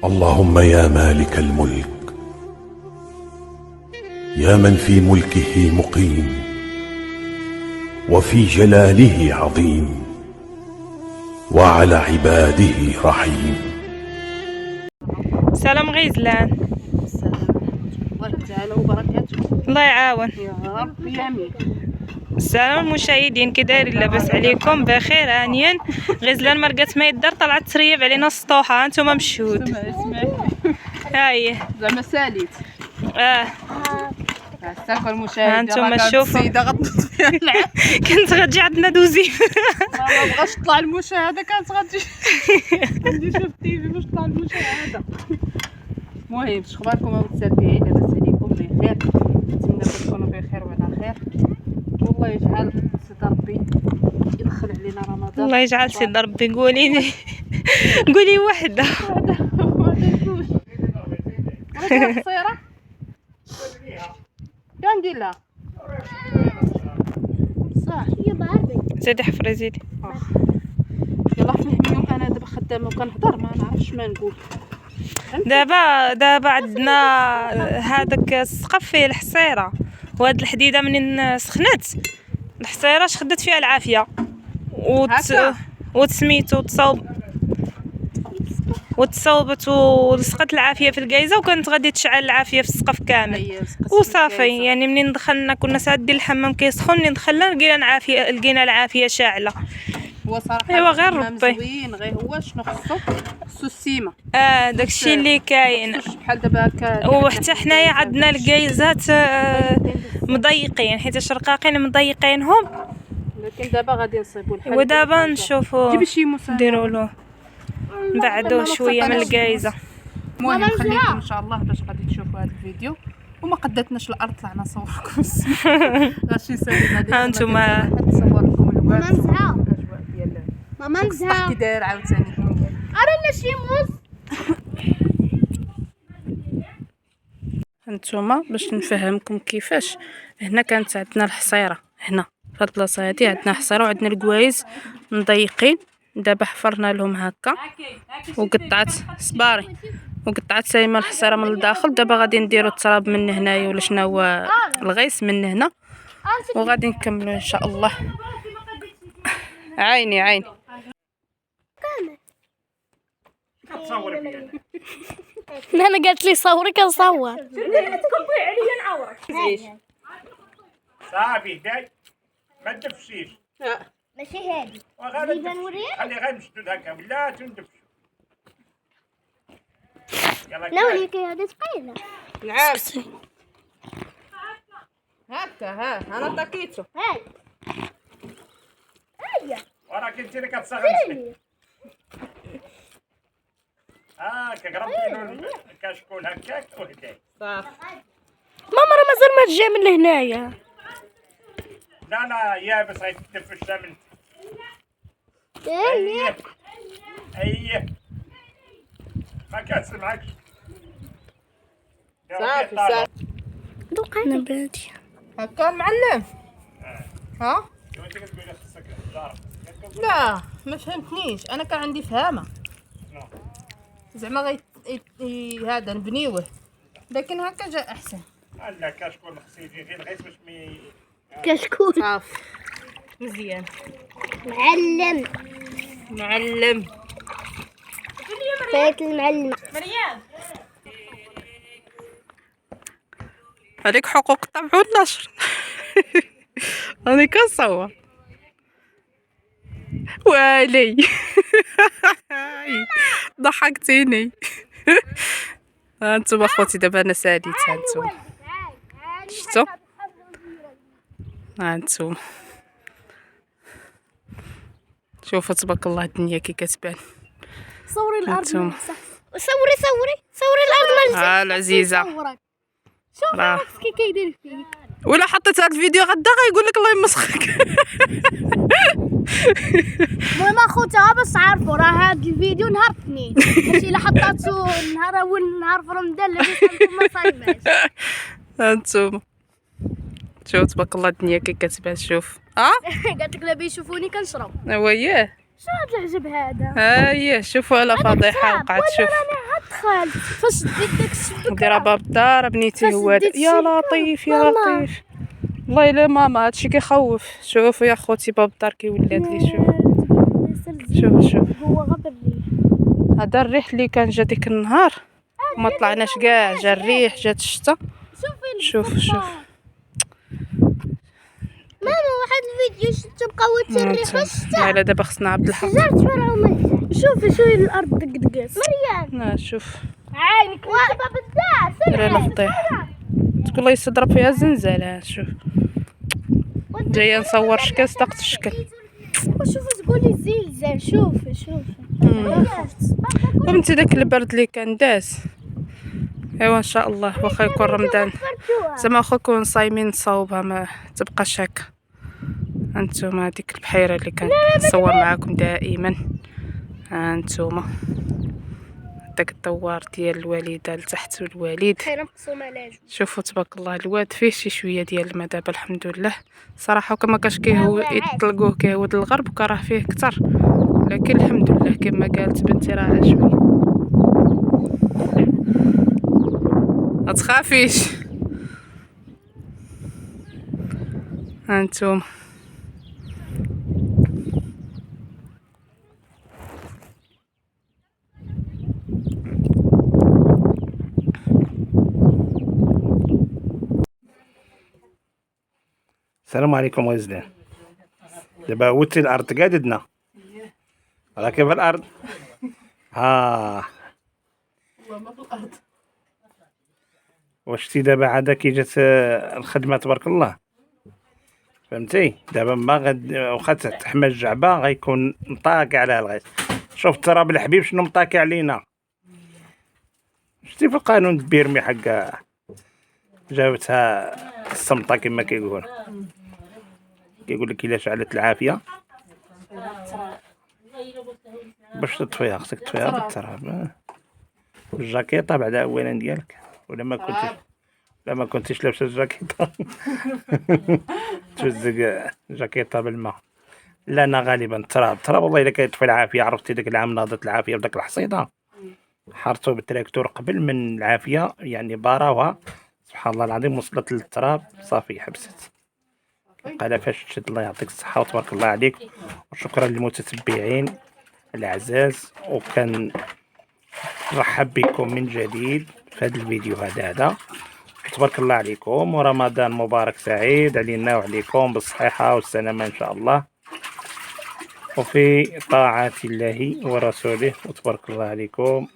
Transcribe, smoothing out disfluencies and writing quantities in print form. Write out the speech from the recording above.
اللهم يا مالك الملك، يا من في ملكه مقيم وفي جلاله عظيم وعلى عباده رحيم. سلام غيزلان. السلام ورحمة الله تعالى وبركاته. الله يعاون يا رب يامين. السلام المشاهدين، كي دايرين؟ لاباس عليكم؟ بخير هانيين. غيزلان مرقات ما يدار، طلعت تريب علينا السطوحه، هانتوما مشهود. اسمعي هاي زعما ساليت استغفر المشاهد. هانتوما شوفوا السيده غتنوض فيها العام. كنت غتجي عندنا دوزي. ما بغاش تطلع المشاهده، كانت غتجي عندي شوف التيفي باش تطلع المشاهده. المهم شخباركم متابعين؟ لاباس عليكم؟ بخير، نتمنى تكونوا بخير وعلى خير. والله يجعل سيدي ربي يدخل علينا رمضان. الله يجعل سيد ربي. قولي قولي وحده. قصيره كان ندير لها صح. هي بارده. زيدي حفري زيدي. يلا فهميهم، انا دابا خدامه وكنهضر ما نعرفش ما نقول. دابا عندنا هذاك السقف فيه الحصيره، وهاد الحديده منين سخنت الحصيره شدت فيها العافيه وتسميتو وتصوبت ولصقت العافيه في الكايزه، وكانت غادي تشعل العافيه في السقف كامل وصافي. يعني منين دخلنا كنا سادين الحمام كيسخن، منين دخلنا لقينا العافيه شاعله. هو صراحه ايوا غير ربي زوين، غير هو شنو خصو السيمه. داكشي اللي كاين. بحال دابا هكا. وحتى حنايا عندنا الكايزات مضيقين، حيت الشرقاقين مضيقينهم، لكن دابا غادي نصيبوا الحل. ودابا نشوفوا جيبي شي مساعده نديروا له نبعدوه شويه من الكايزه. المهم خليكم ان شاء الله باش غادي تشوفوا هذا الفيديو. وما قدتناش الارض، طلعنا نصوركم غاشي سالي غادي ها نتوما نصور لكم الواد. ماما الاجواء ديال ماما نزهة كي داير عاوتاني. أرنا شي موز. هانتوما باش نفهمكم كيفاش. هنا كانت عندنا الحصيره، هنا في هاد البلاصه هادي عندنا حصيره وعندنا الكوايز مضيقين. دابا حفرنا لهم هكا وقطعت صباري وقطعت سليمه الحصيره من الداخل. دابا غادي نديروا التراب من هنايا ولا شنو هو الغيس من هنا، وغادي نكملوا ان شاء الله. عيني كتصوري فيا؟ انا قالت لي صوري كنصور. تكبري عليا نعورك. صافي داي ما تدفشيش. ماشي هادي. وغادي خلي غير مشدود هكا ولا تندفش. يلا لا وليك هادي ثقيلة. نعم هكا. انا طاكيتو. هاي هيا وراك انت اللي كتصغري. هاكا قربتي له كشكول هكاك وهداك. صافي ماما راه مازال ما جا من لهنايا. لا يابس غيتدفش من. ايه ايه ما كنسمعكش. صافي دوقا نباتي هكا معلم. ها وانت كتقولي خصك لا ما فهمتنيش، انا كان عندي فهامه زعما هذا نبنيوه، لكن هكا جا احسن. لا كشكول خصو يجي غير غير باش مي كشكول. صافي مزيان. معلم فايت المعلمة. عليك حقوق الطبع والنشر. راني كنصور والي. ضحكتيني. هانتوما اخوتي دابا انا ساليت. هانتوما شفتوا؟ هانتوما شوفوا تبارك الله الدنيا كي كتبان. صوري الأرض. هانتوما صوري الأرض ما العزيزة. شوف عرفت كي كيدير فيك. ولا حطيت هذا الفيديو غدا غيقول لك الله يمسخك. المهم اخوتها باش تعرفوا راه هذا الفيديو نهار الاثنين، ماشي الا حطاتو نهار اول نهار في رمضان لا ما صايباش. هانتوما شوف تبارك الله الدنيا كي كتبان. شوف قالت لك لا بيشوفوني كنشرب. وياه شو هاد العجب هذا؟ هاهي شوفوا على فضيحة وقعت. شوف راني دخلت فاش ديت داك الشبك. ديرها باب الدار بنيتي. هو هذا. يا لطيف يا ماما. لطيف. والله الا ماما هادشي كيخوف. شوفوا يا خوتي باب الدار كيولد لي. شوف شوف هو غير الريح. هذا الريح اللي كان جا ديك النهار وما طلعناش كاع. جا الريح جات الشتا. شوف شوف ماما واحد الفيديو شفتو بقاو الريح والشتا. لا دابا خصنا عبد الحق. الشجر تفرعوا منها. شوفي الارض دقدقات. مريم شوف عينك دابا بالذات. راه الفضيح تقول الله يستضرب فيها الزنزانة. شوف جايه نصور شكل صدقت الشكل. وشوفي تقولي زلزال. شوفي وبنتي داك البرد اللي كان داز. ايوا ان شاء الله واخا يكون رمضان زعما واخا نكون صايمين نصاوبها ما تبقاش هكا. هانتوما هذيك البحيره اللي كنصور معاكم دائما. هانتوما داك الدوار ديال الوالده لتحت والوالد. شوفوا تبارك الله الواد فيه شي شويه ديال الماء دابا الحمد لله. صراحه وكما كاش يطلقوه كيهود الغرب وكراه فيه كتر، لكن الحمد لله كما قالت بنتي راه شويه. ما تخافيش. هانتوما السلام عليكم غزلان. دابا هوتي الارض قاددنا. راه كيف الارض. واش تي دابا عاد كي جات الخدمه تبارك الله فهمتي. دابا ما واخا تحمى الجعبه غيكون مطاكع على الغيث. شوف التراب الحبيب شنو مطاكع علينا. شتي في القانون البيرمي حق جابتها السمطه كما كيقول لك الا شعلت العافيه باش تطفيها خصك تطفيها بالتراب. والجاكيطه بعدا اولا ديالك ولا ما كنتيش لابسه الجاكيطه تفزق جاكيطه بالماء. لا انا غالبا التراب والله الا كيطفي العافيه. عرفتي داك العام ناضت العافيه بداك الحصيده حرتو بالتراكتور قبل من العافيه يعني باراوها سبحان الله العظيم وصلت للتراب صافي حبست. قال فاش تشد الله يعطيك الصحه وتبارك الله عليك. وشكرا للمتتبعين الاعزاز وكان نرحب بكم من جديد في هذا الفيديو هذا. تبارك الله عليكم ورمضان مبارك سعيد علينا وعليكم بالصحة والسلامة إن شاء الله وفي طاعة الله ورسوله وتبارك الله عليكم.